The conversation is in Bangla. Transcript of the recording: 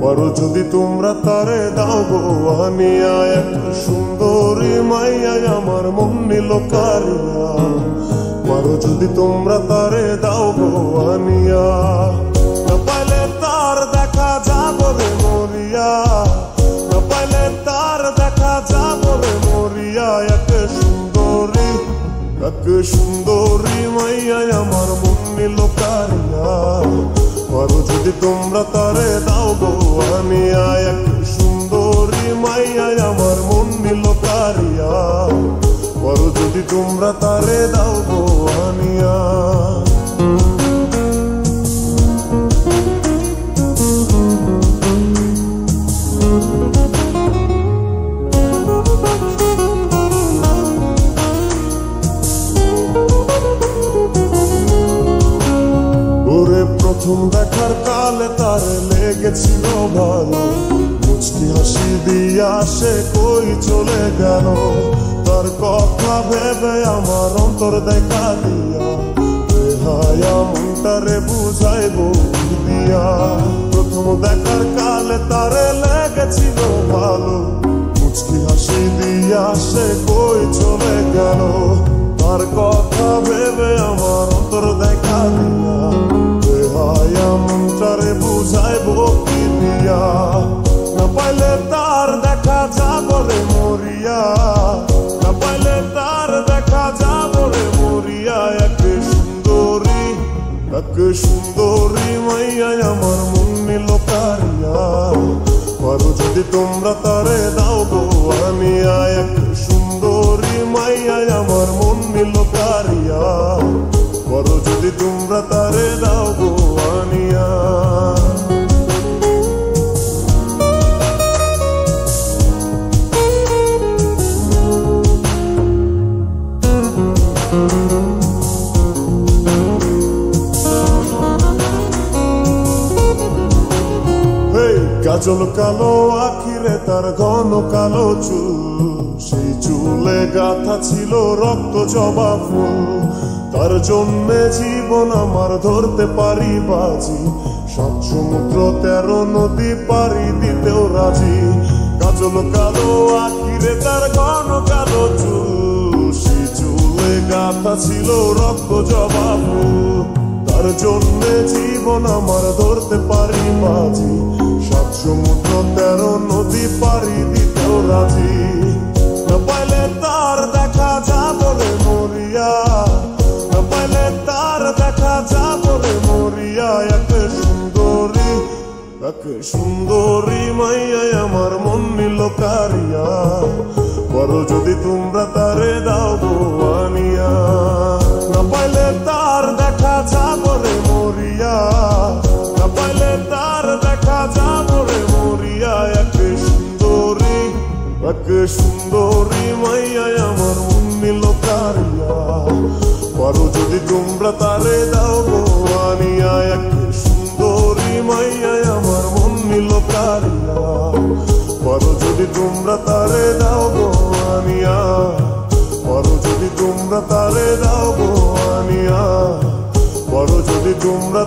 পারো যদি তোমরা তারে দাও গো আনিয়া, এক সুন্দরী মাইয়া আমার মন নিল কারিয়া। পারো যদি তোমরা তারে দাও গো আনিয়া, না পাইলে তার দেখা যাবো রে মরিয়া, না পাইলে তার দেখা যাবো রে মরিয়া। এক সুন্দরী মাইয়া আমার মন নিল কারিয়া। পারো যদি তোমরা তারে দাও গো আনিয়া, এক সুন্দরী মাইয়া আমার মন নিল কারিয়া। পারো যদি তোমরা তারে দাও গো আনিয়া। প্রথম দেখার কালে তারে লেগেছিল ভালো, মুচকি হাসি দিয়া সে কই চলে গেল। তার কথা ভেবে আমার অন্তর দেখা দিয়া, বেহায়া মনটারে বুঝাইবো দিয়া। প্রথম দেখার কালে তারে লেগেছিল ভালো, মুচকি হাসি দিয়া সে কই চলে গেল। তার কথা ভেবে আমার অন্তর দেখা দিয়া, মনটারে বুঝাইবো কি দিয়া। না পাইলে তার দেখা যাবো রে মরিয়া, না পাইলে তার দেখা যাবো রে মরিয়া। এক সুন্দরী মাইয়া আমার মন নিল কারিয়া। পারো যদি তোমরা তারে দাও গো আনিয়া, এক সুন্দরী মাইয়া আমার মন নিল কারিয়া। পারো যদি তোমরা তারে দাও গো আনিয়া। কাজল কালো আখিরে তার ঘন কালো চুল, সেই চুলে গাথা ছিল রক্ত জবা ফুল। তার জন্যে জীবন আমার ধরতে পারি বাজি, 7 সমুদ্র 13 নদী পারি দিতেও রাজি। কাজল কালো আখিরে তার ঘন কালো চুল, সেই চুলে গাথা ছিল রক্ত জবা ফুল। তার জন্যে জীবন আমার ধরতে পারি বাজি, 7 সমুদ্র 13 নদী পারি দিতেও রাজি। না পাইলে তার দেখা যাবো রে মরিয়া, না পাইলে তার দেখা যাবো রে মরিয়া। এক সুন্দরী মাইয়া আমার মন নিল কারিয়া। পারো যদি তোমরা তারে দাও গো আনিয়া, না পাইলে তার দেখা যাবো রে মরিয়া, না পাইলে তার দেখা যাবো রে মরিয়া। এক সুন্দরী মাইয়া আমার মন নিল কারিয়া। পারো যদি তোমরা তারে দাও গো আনিয়া, এক সুন্দরী মাইয়া আমার মন নিল কারিয়া। পারো যদি তোমরা তারে দাও গো আনিয়া, পারো যদি তোমরা তারে দাও গো আনিয়া। পারো যদি তোমরা